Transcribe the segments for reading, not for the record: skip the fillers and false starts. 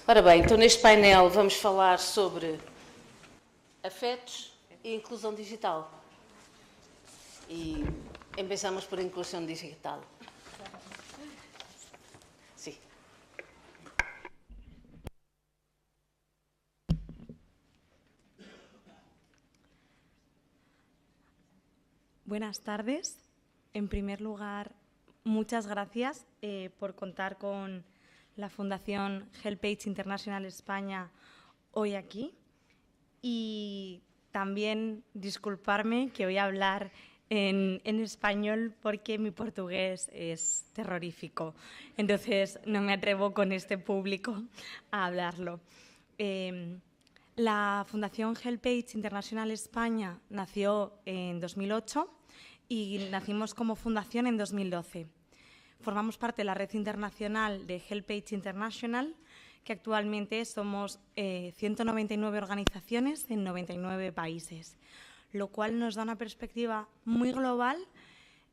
Ora bem, então neste painel vamos falar sobre afetos e inclusão digital. E empezamos por inclusión digital. Sí. Buenas tardes. En primer lugar, muchas gracias por contar con la Fundación HelpAge International España hoy aquí. Y también disculparme que voy a hablar en español porque mi portugués es terrorífico. Entonces, no me atrevo con este público a hablarlo. La Fundación HelpAge International España nació en 2008 y nacimos como fundación en 2012. Formamos parte de la red internacional de HelpAge International, que actualmente somos 199 organizaciones en 99 países, lo cual nos da una perspectiva muy global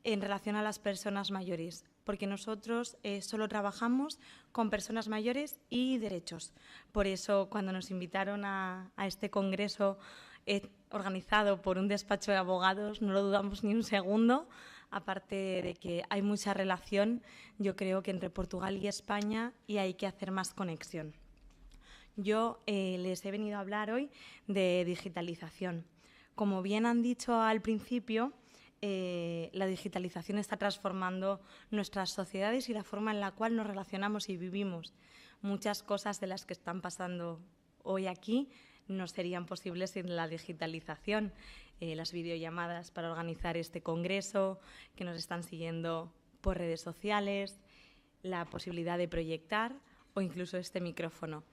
en relación a las personas mayores, porque nosotros solo trabajamos con personas mayores y derechos. Por eso, cuando nos invitaron a este congreso organizado por un despacho de abogados, no lo dudamos ni un segundo. Aparte de que hay mucha relación, yo creo que entre Portugal y España, y hay que hacer más conexión. Yo les he venido a hablar hoy de digitalización. Como bien han dicho al principio, la digitalización está transformando nuestras sociedades y la forma en la cual nos relacionamos y vivimos. Muchas cosas de las que están pasando hoy aquí no serían posibles sin la digitalización. Las videollamadas para organizar este congreso, que nos están siguiendo por redes sociales, la posibilidad de proyectar o incluso este micrófono.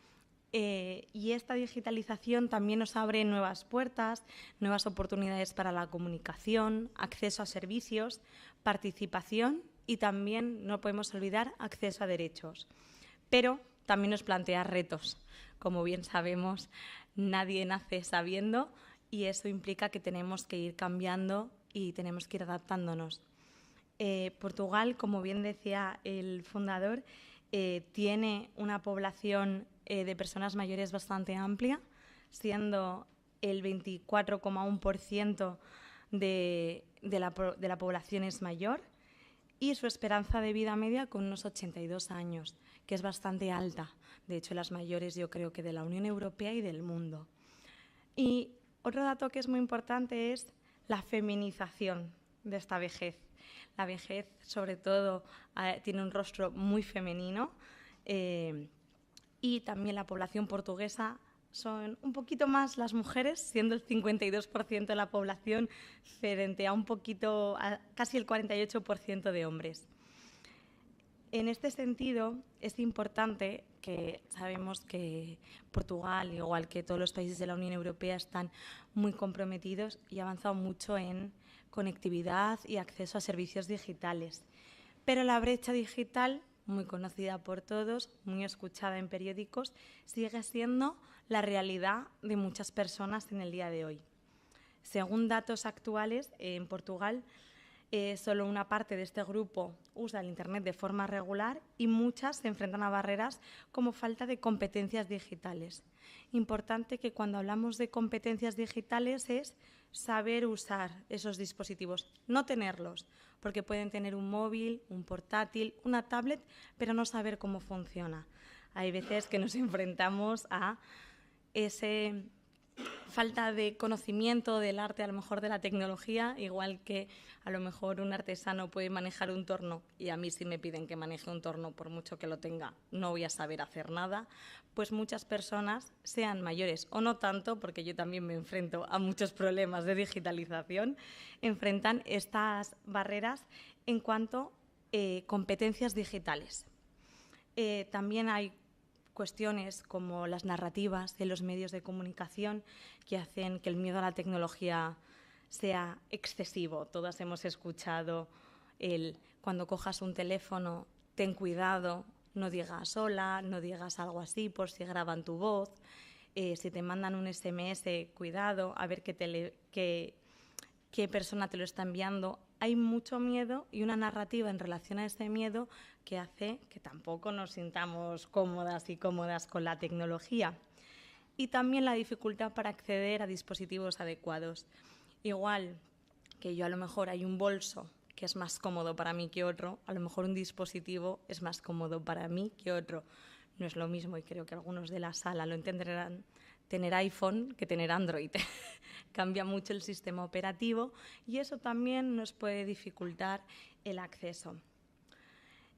Y esta digitalización también nos abre nuevas puertas, nuevas oportunidades para la comunicación, acceso a servicios, participación y también, no podemos olvidar, acceso a derechos. Pero también nos plantea retos. Como bien sabemos, nadie nace sabiendo, y eso implica que tenemos que ir cambiando y tenemos que ir adaptándonos. Portugal, como bien decía el fundador, tiene una población de personas mayores bastante amplia, siendo el 24,1% de la población es mayor, y su esperanza de vida media con unos 82 años, que es bastante alta. De hecho, las mayores yo creo que de la Unión Europea y del mundo. Y otro dato que es muy importante es la feminización de esta vejez. La vejez, sobre todo, tiene un rostro muy femenino y también la población portuguesa son un poquito más las mujeres, siendo el 52% de la población frente a casi el 48% de hombres. En este sentido, es importante que sabemos que Portugal, igual que todos los países de la Unión Europea, están muy comprometidos y ha avanzado mucho en conectividad y acceso a servicios digitales. Pero la brecha digital, muy conocida por todos, muy escuchada en periódicos, sigue siendo la realidad de muchas personas en el día de hoy. Según datos actuales, en Portugal, solo una parte de este grupo usa el Internet de forma regular y muchas se enfrentan a barreras como falta de competencias digitales. Importante que cuando hablamos de competencias digitales es saber usar esos dispositivos, no tenerlos, porque pueden tener un móvil, un portátil, una tablet, pero no saber cómo funciona. Hay veces que nos enfrentamos a ese falta de conocimiento del arte, a lo mejor de la tecnología, igual que a lo mejor un artesano puede manejar un torno y a mí si me piden que maneje un torno, por mucho que lo tenga, no voy a saber hacer nada, pues muchas personas, sean mayores o no tanto, porque yo también me enfrento a muchos problemas de digitalización, enfrentan estas barreras en cuanto a competencias digitales. También hay cuestiones como las narrativas de los medios de comunicación que hacen que el miedo a la tecnología sea excesivo. Todas hemos escuchado cuando cojas un teléfono, ten cuidado, no digas hola, no digas algo así por si graban tu voz. Si te mandan un SMS, cuidado, a ver qué qué persona te lo está enviando. Hay mucho miedo y una narrativa en relación a ese miedo que hace que tampoco nos sintamos cómodas y cómodas con la tecnología. Y también la dificultad para acceder a dispositivos adecuados. Igual que yo a lo mejor hay un bolso que es más cómodo para mí que otro, a lo mejor un dispositivo es más cómodo para mí que otro. No es lo mismo, y creo que algunos de la sala lo entenderán, tener iPhone que tener Android. Cambia mucho el sistema operativo y eso también nos puede dificultar el acceso.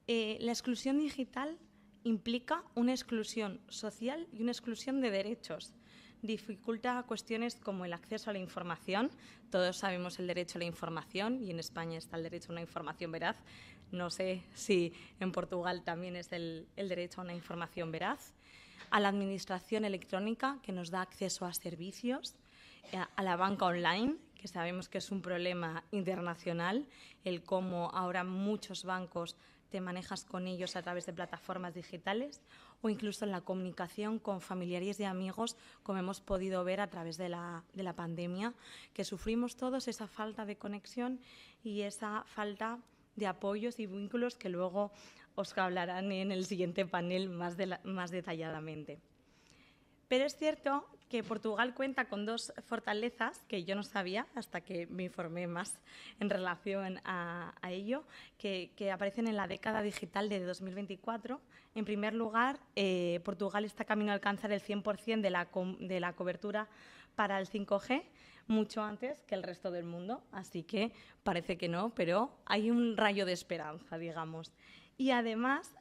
La exclusión digital implica una exclusión social y una exclusión de derechos. Dificulta cuestiones como el acceso a la información. Todos sabemos el derecho a la información y en España está el derecho a una información veraz. No sé si en Portugal también es el derecho a una información veraz. A la administración electrónica, que nos da acceso a servicios. A la banca online, que sabemos que es un problema internacional, el cómo ahora muchos bancos te manejas con ellos a través de plataformas digitales, o incluso en la comunicación con familiares y amigos, como hemos podido ver a través de la pandemia, que sufrimos todos esa falta de conexión y esa falta de apoyos y vínculos que luego os hablarán en el siguiente panel más detalladamente. Pero es cierto que Portugal cuenta con dos fortalezas que yo no sabía hasta que me informé más en relación a ello, que aparecen en la década digital de 2024. En primer lugar, Portugal está camino a alcanzar el 100% de la cobertura para el 5G, mucho antes que el resto del mundo, así que parece que no, pero hay un rayo de esperanza, digamos. Y además,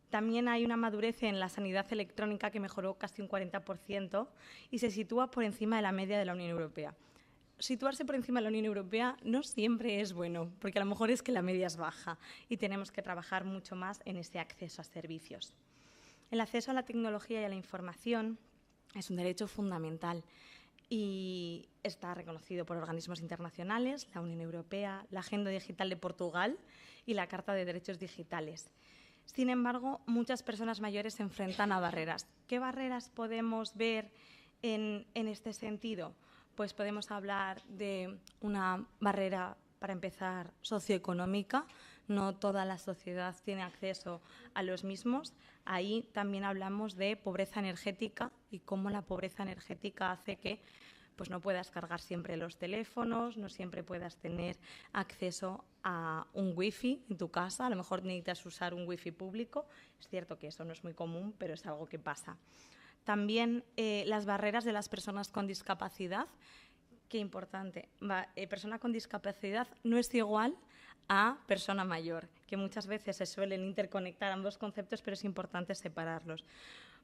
también hay una madurez en la sanidad electrónica que mejoró casi un 40% y se sitúa por encima de la media de la Unión Europea. Situarse por encima de la Unión Europea no siempre es bueno, porque a lo mejor es que la media es baja y tenemos que trabajar mucho más en ese acceso a servicios. El acceso a la tecnología y a la información es un derecho fundamental y está reconocido por organismos internacionales, la Unión Europea, la Agenda Digital de Portugal y la Carta de Derechos Digitales. Sin embargo, muchas personas mayores se enfrentan a barreras. ¿Qué barreras podemos ver en este sentido? Pues podemos hablar de una barrera, para empezar, socioeconómica. No toda la sociedad tiene acceso a los mismos. Ahí también hablamos de pobreza energética y cómo la pobreza energética hace que pues no puedas cargar siempre los teléfonos, no siempre puedas tener acceso a un wifi en tu casa. A lo mejor necesitas usar un wifi público. Es cierto que eso no es muy común, pero es algo que pasa. También las barreras de las personas con discapacidad. Qué importante. Persona con discapacidad no es igual a persona mayor, que muchas veces se suelen interconectar ambos conceptos, pero es importante separarlos.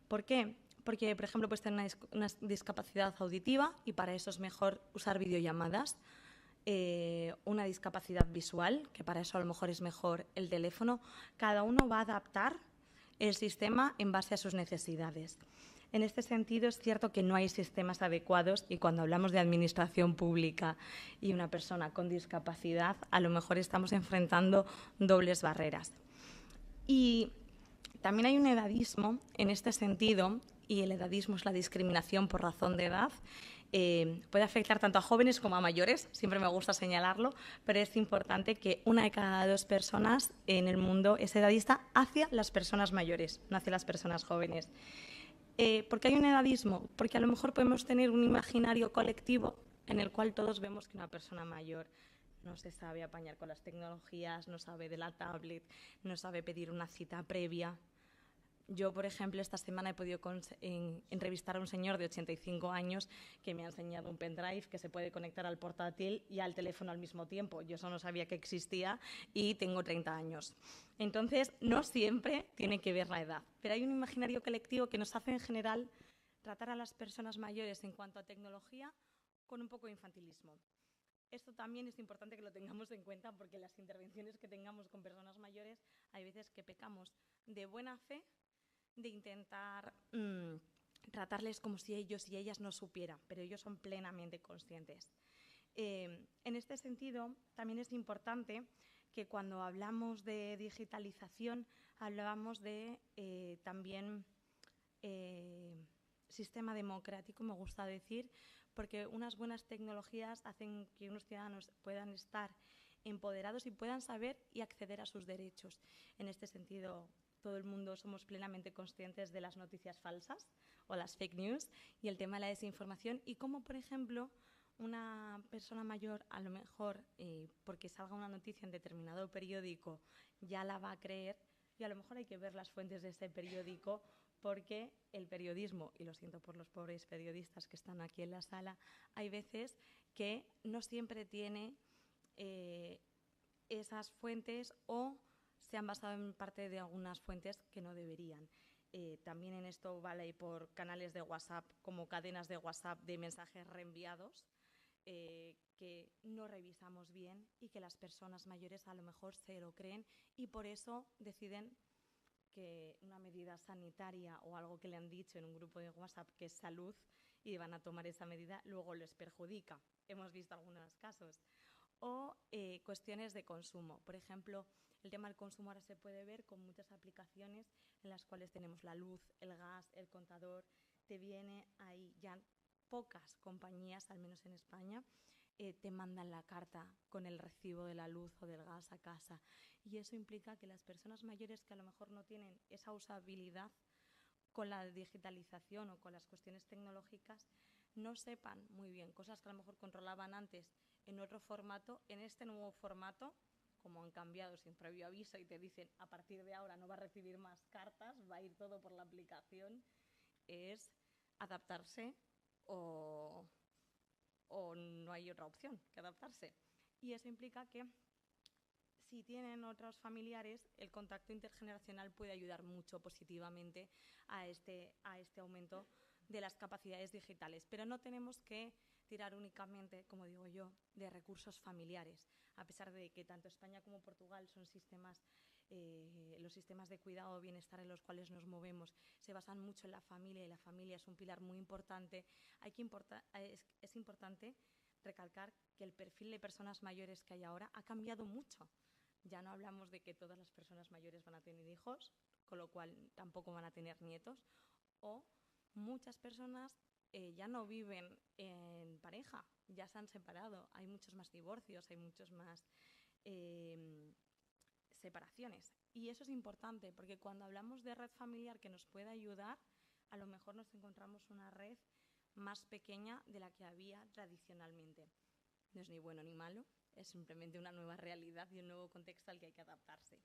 ¿Por qué? Porque, por ejemplo, puedes tener una discapacidad auditiva y para eso es mejor usar videollamadas. Una discapacidad visual, que para eso a lo mejor es mejor el teléfono. Cada uno va a adaptar el sistema en base a sus necesidades. En este sentido, es cierto que no hay sistemas adecuados y cuando hablamos de administración pública y una persona con discapacidad, a lo mejor estamos enfrentando dobles barreras. Y también hay un edadismo en este sentido, y el edadismo es la discriminación por razón de edad. Puede afectar tanto a jóvenes como a mayores, siempre me gusta señalarlo, pero es importante que 1 de cada 2 personas en el mundo es edadista hacia las personas mayores, no hacia las personas jóvenes. ¿Por qué hay un edadismo? Porque a lo mejor podemos tener un imaginario colectivo en el cual todos vemos que una persona mayor no se sabe apañar con las tecnologías, no sabe de la tablet, no sabe pedir una cita previa. Yo, por ejemplo, esta semana he podido entrevistar a un señor de 85 años que me ha enseñado un pendrive que se puede conectar al portátil y al teléfono al mismo tiempo. Yo eso no sabía que existía y tengo 30 años. Entonces, no siempre tiene que ver la edad, pero hay un imaginario colectivo que nos hace en general tratar a las personas mayores en cuanto a tecnología con un poco de infantilismo. Esto también es importante que lo tengamos en cuenta porque las intervenciones que tengamos con personas mayores hay veces que pecamos de buena fe de intentar tratarles como si ellos y ellas no supieran, pero ellos son plenamente conscientes. En este sentido, también es importante que cuando hablamos de digitalización, hablamos de también sistema democrático, me gusta decir, porque unas buenas tecnologías hacen que unos ciudadanos puedan estar empoderados y puedan saber y acceder a sus derechos. En este sentido, todo el mundo somos plenamente conscientes de las noticias falsas o las fake news y el tema de la desinformación y cómo, por ejemplo, una persona mayor, a lo mejor, porque salga una noticia en determinado periódico, ya la va a creer y a lo mejor hay que ver las fuentes de ese periódico porque el periodismo, y lo siento por los pobres periodistas que están aquí en la sala, hay veces que no siempre tiene esas fuentes o se han basado en parte de algunas fuentes que no deberían. También en esto vale por canales de WhatsApp como cadenas de WhatsApp de mensajes reenviados que no revisamos bien y que las personas mayores a lo mejor se lo creen y por eso deciden que una medida sanitaria o algo que le han dicho en un grupo de WhatsApp que es salud y van a tomar esa medida, luego les perjudica. Hemos visto algunos casos. O cuestiones de consumo. Por ejemplo, el tema del consumo ahora se puede ver con muchas aplicaciones en las cuales tenemos la luz, el gas, el contador. Te viene ahí ya pocas compañías, al menos en España, te mandan la carta con el recibo de la luz o del gas a casa. Y eso implica que las personas mayores que a lo mejor no tienen esa usabilidad con la digitalización o con las cuestiones tecnológicas no sepan muy bien cosas que a lo mejor controlaban antes en otro formato, en este nuevo formato, como han cambiado sin previo aviso y te dicen a partir de ahora no va a recibir más cartas, va a ir todo por la aplicación, es adaptarse o no hay otra opción que adaptarse. Y eso implica que si tienen otros familiares, el contacto intergeneracional puede ayudar mucho positivamente a este aumento de las capacidades digitales. Pero no tenemos que tirar únicamente, como digo yo, de recursos familiares, a pesar de que tanto España como Portugal son sistemas, los sistemas de cuidado o bienestar en los cuales nos movemos se basan mucho en la familia y la familia es un pilar muy importante. Es importante recalcar que el perfil de personas mayores que hay ahora ha cambiado mucho. Ya no hablamos de que todas las personas mayores van a tener hijos, con lo cual tampoco van a tener nietos, o muchas personas ya no viven en pareja, ya se han separado, hay muchos más divorcios, hay muchos más separaciones. Y eso es importante, porque cuando hablamos de red familiar que nos puede ayudar, a lo mejor nos encontramos una red más pequeña de la que había tradicionalmente. No es ni bueno ni malo, es simplemente una nueva realidad y un nuevo contexto al que hay que adaptarse.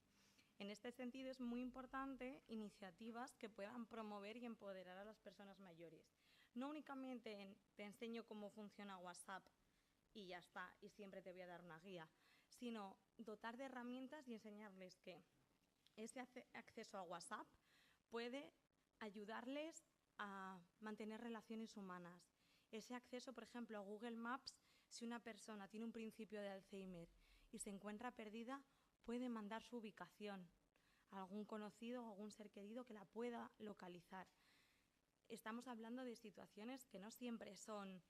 En este sentido, es muy importante iniciativas que puedan promover y empoderar a las personas mayores. No únicamente te enseño cómo funciona WhatsApp y ya está, y siempre te voy a dar una guía, sino dotar de herramientas y enseñarles que ese acceso a WhatsApp puede ayudarles a mantener relaciones humanas. Ese acceso, por ejemplo, a Google Maps, si una persona tiene un principio de Alzheimer y se encuentra perdida, puede mandar su ubicación a algún conocido o algún ser querido que la pueda localizar. Estamos hablando de situaciones que no siempre son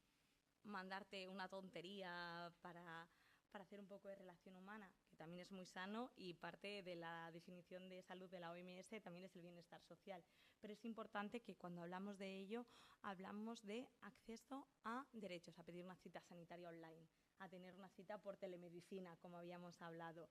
mandarte una tontería para hacer un poco de relación humana, que también es muy sano y parte de la definición de salud de la OMS también es el bienestar social. Pero es importante que cuando hablamos de ello, hablamos de acceso a derechos, a pedir una cita sanitaria online, a tener una cita por telemedicina, como habíamos hablado.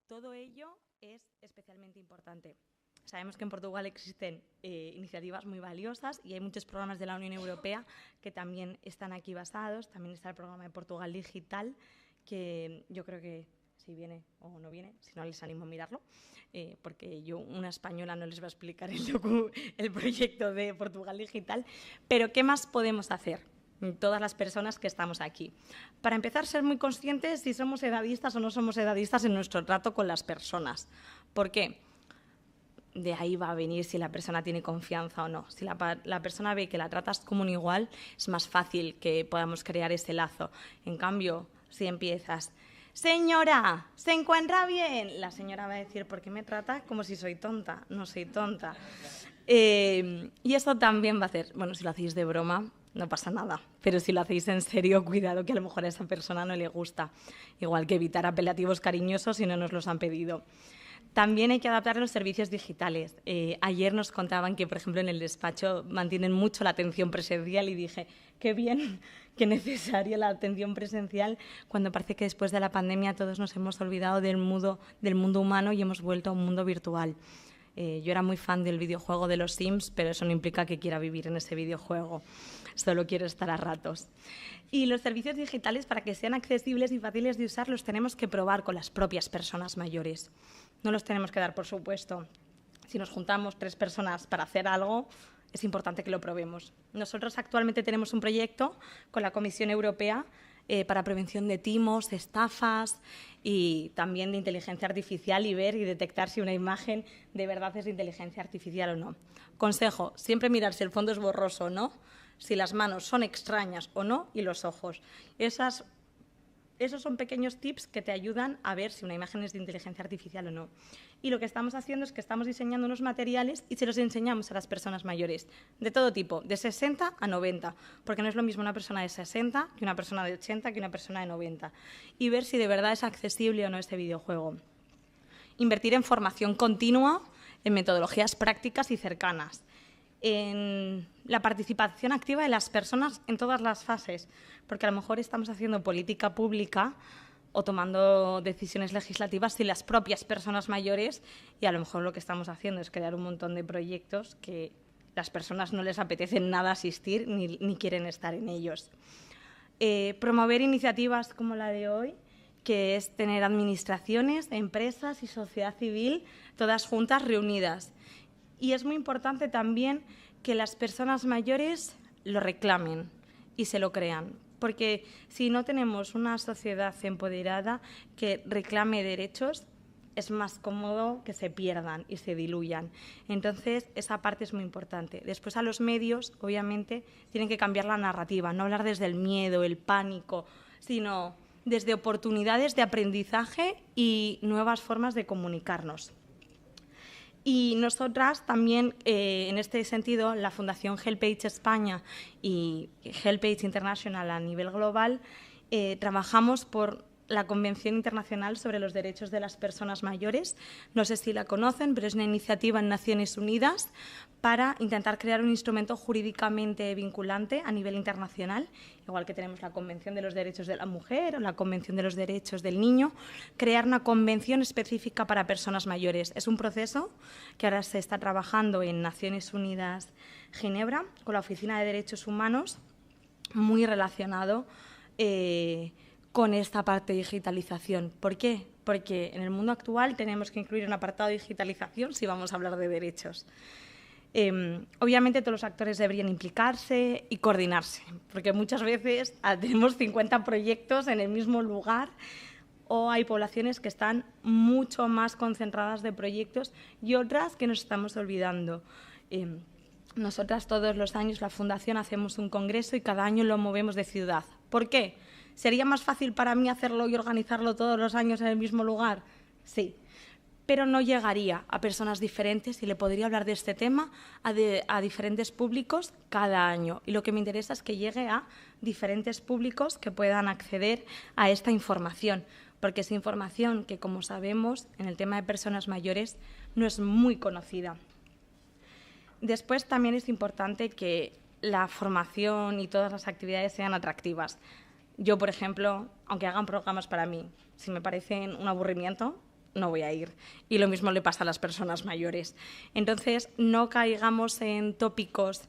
Todo ello es especialmente importante. Sabemos que en Portugal existen iniciativas muy valiosas y hay muchos programas de la Unión Europea que también están aquí basados. También está el programa de Portugal Digital, que yo creo que si viene o no viene, si no les animo a mirarlo, porque yo, una española, no les voy a explicar el proyecto de Portugal Digital. Pero ¿qué más podemos hacer? Todas las personas que estamos aquí. Para empezar, ser muy conscientes si somos edadistas o no somos edadistas en nuestro trato con las personas. ¿Por qué? De ahí va a venir si la persona tiene confianza o no. Si la persona ve que la tratas como un igual, es más fácil que podamos crear ese lazo. En cambio, si empiezas, señora, ¿se encuentra bien? La señora va a decir, ¿por qué me trata como si soy tonta? No soy tonta. Y eso también va a hacer, bueno, si lo hacéis de broma, no pasa nada, pero si lo hacéis en serio, cuidado que a lo mejor a esa persona no le gusta. Igual que evitar apelativos cariñosos si no nos los han pedido. También hay que adaptar los servicios digitales. Ayer nos contaban que, por ejemplo, en el despacho mantienen mucho la atención presencial y dije, qué bien, qué necesaria la atención presencial, cuando parece que después de la pandemia todos nos hemos olvidado del mundo humano y hemos vuelto a un mundo virtual. Yo era muy fan del videojuego de los Sims, pero eso no implica que quiera vivir en ese videojuego. Solo quiero estar a ratos. Y los servicios digitales, para que sean accesibles y fáciles de usar, los tenemos que probar con las propias personas mayores. No los tenemos que dar por supuesto. Si nos juntamos 3 personas para hacer algo, es importante que lo probemos. Nosotros actualmente tenemos un proyecto con la Comisión Europea para prevención de timos, estafas y también de inteligencia artificial y ver y detectar si una imagen de verdad es de inteligencia artificial o no. Consejo, siempre mirar si el fondo es borroso o no, si las manos son extrañas o no y los ojos. Esos son pequeños tips que te ayudan a ver si una imagen es de inteligencia artificial o no. Y lo que estamos haciendo es que estamos diseñando unos materiales y se los enseñamos a las personas mayores, de todo tipo, de 60 a 90, porque no es lo mismo una persona de 60 que una persona de 80 que una persona de 90, y ver si de verdad es accesible o no este videojuego. Invertir en formación continua, en metodologías prácticas y cercanas, en la participación activa de las personas en todas las fases, porque a lo mejor estamos haciendo política pública o tomando decisiones legislativas sin las propias personas mayores y a lo mejor lo que estamos haciendo es crear un montón de proyectos que las personas no les apetece nada asistir ni quieren estar en ellos. Promover iniciativas como la de hoy, que es tener administraciones, empresas y sociedad civil todas juntas reunidas. Y es muy importante también que las personas mayores lo reclamen y se lo crean, porque si no tenemos una sociedad empoderada que reclame derechos, es más cómodo que se pierdan y se diluyan. Entonces, esa parte es muy importante. Después, a los medios, obviamente, tienen que cambiar la narrativa, no hablar desde el miedo, el pánico, sino desde oportunidades de aprendizaje y nuevas formas de comunicarnos. Y nosotras también, en este sentido, la Fundación HelpAge España y HelpAge International a nivel global, trabajamos por la Convención Internacional sobre los Derechos de las Personas Mayores. No sé si la conocen, pero es una iniciativa en Naciones Unidas para intentar crear un instrumento jurídicamente vinculante a nivel internacional, igual que tenemos la Convención de los Derechos de la Mujer o la Convención de los Derechos del Niño, crear una convención específica para personas mayores. Es un proceso que ahora se está trabajando en Naciones Unidas Ginebra, con la Oficina de Derechos Humanos, muy relacionado con esta parte de digitalización. ¿Por qué? Porque en el mundo actual tenemos que incluir un apartado de digitalización si vamos a hablar de derechos. Obviamente todos los actores deberían implicarse y coordinarse, porque muchas veces tenemos 50 proyectos en el mismo lugar o hay poblaciones que están mucho más concentradas de proyectos y otras que nos estamos olvidando. Nosotras todos los años, la Fundación, hacemos un congreso y cada año lo movemos de ciudad. ¿Por qué? ¿Sería más fácil para mí hacerlo y organizarlo todos los años en el mismo lugar? Sí, pero no llegaría a personas diferentes y le podría hablar de este tema a diferentes públicos cada año. Y lo que me interesa es que llegue a diferentes públicos que puedan acceder a esta información, porque es información que, como sabemos, en el tema de personas mayores no es muy conocida. Después también es importante que la formación y todas las actividades sean atractivas. Yo, por ejemplo, aunque hagan programas para mí, si me parecen un aburrimiento, no voy a ir. Y lo mismo le pasa a las personas mayores. Entonces, no caigamos en tópicos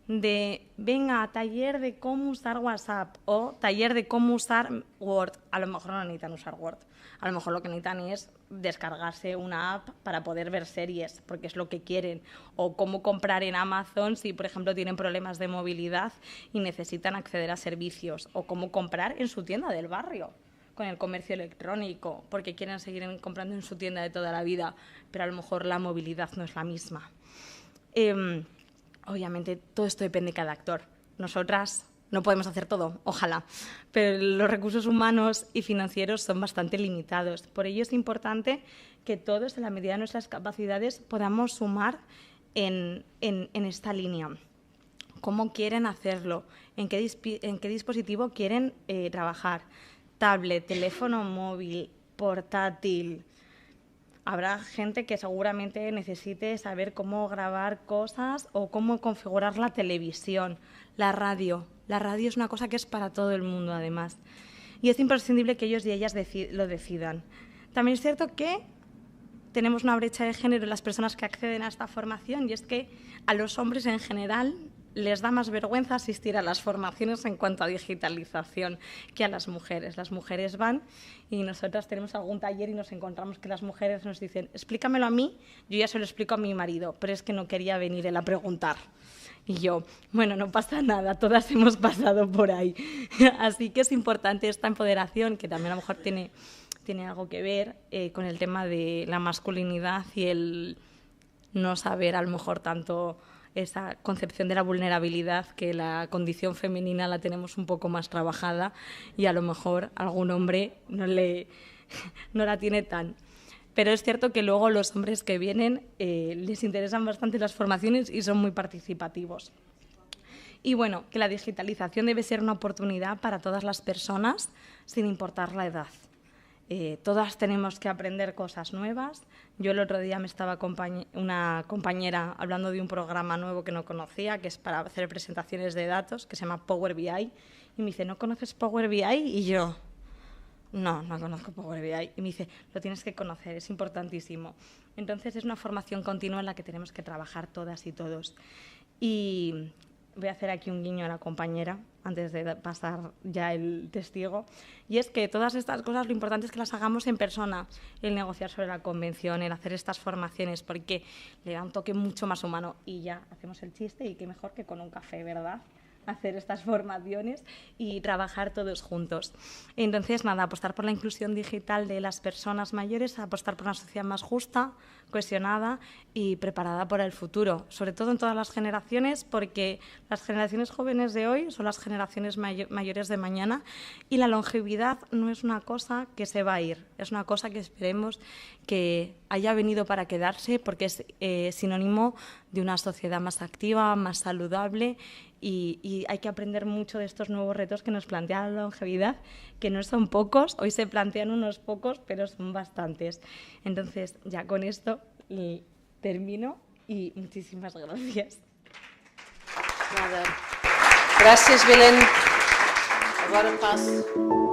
de, venga, taller de cómo usar WhatsApp o taller de cómo usar Word. A lo mejor no necesitan usar Word. A lo mejor lo que necesitan es descargarse una app para poder ver series, porque es lo que quieren. O cómo comprar en Amazon si, por ejemplo, tienen problemas de movilidad y necesitan acceder a servicios. O cómo comprar en su tienda del barrio, con el comercio electrónico, porque quieren seguir comprando en su tienda de toda la vida, pero a lo mejor la movilidad no es la misma. Obviamente, todo esto depende de cada actor. Nosotras no podemos hacer todo, ojalá, pero los recursos humanos y financieros son bastante limitados. Por ello es importante que todos, en la medida de nuestras capacidades, podamos sumar en esta línea. ¿Cómo quieren hacerlo? ¿En qué dispositivo quieren trabajar? Tablet, teléfono móvil, portátil. habrá gente que seguramente necesite saber cómo grabar cosas o cómo configurar la televisión, la radio. La radio es una cosa que es para todo el mundo, además. Y es imprescindible que ellos y ellas lo decidan. También es cierto que tenemos una brecha de género en las personas que acceden a esta formación, y es que a los hombres en general les da más vergüenza asistir a las formaciones en cuanto a digitalización que a las mujeres. Las mujeres van y nosotras tenemos algún taller y nos encontramos que las mujeres nos dicen: explícamelo a mí, yo ya se lo explico a mi marido, pero es que no quería venir él a preguntar. Y yo, bueno, no pasa nada, todas hemos pasado por ahí. Así que es importante esta empoderación, que también a lo mejor tiene algo que ver con el tema de la masculinidad y el no saber a lo mejor tanto esa concepción de la vulnerabilidad, que la condición femenina la tenemos un poco más trabajada y a lo mejor algún hombre no la tiene tan. Pero es cierto que luego los hombres que vienen les interesan bastante las formaciones y son muy participativos. Y bueno, que la digitalización debe ser una oportunidad para todas las personas, sin importar la edad. Todas tenemos que aprender cosas nuevas. Yo el otro día me estaba una compañera hablando de un programa nuevo que no conocía, que es para hacer presentaciones de datos, que se llama Power BI, y me dice: ¿no conoces Power BI? Y yo, no conozco Power BI. Y me dice: lo tienes que conocer, es importantísimo. Entonces es una formación continua en la que tenemos que trabajar todas y todos. Y voy a hacer aquí un guiño a la compañera antes de pasar ya el testigo, y es que todas estas cosas lo importante es que las hagamos en persona, el negociar sobre la convención, el hacer estas formaciones, porque le da un toque mucho más humano. Y ya hacemos el chiste, y qué mejor que con un café, ¿verdad?, hacer estas formaciones y trabajar todos juntos. Entonces, nada, apostar por la inclusión digital de las personas mayores, apostar por una sociedad más justa, cohesionada y preparada para el futuro, sobre todo en todas las generaciones, porque las generaciones jóvenes de hoy son las generaciones mayores de mañana, y la longevidad no es una cosa que se va a ir, es una cosa que esperemos que haya venido para quedarse, porque es sinónimo de una sociedad más activa, más saludable, y hay que aprender mucho de estos nuevos retos que nos plantea la longevidad, que no son pocos, hoy se plantean unos pocos, pero son bastantes. Entonces, ya con esto termino, y muchísimas gracias. Nada. Gracias, Belén. Agora passo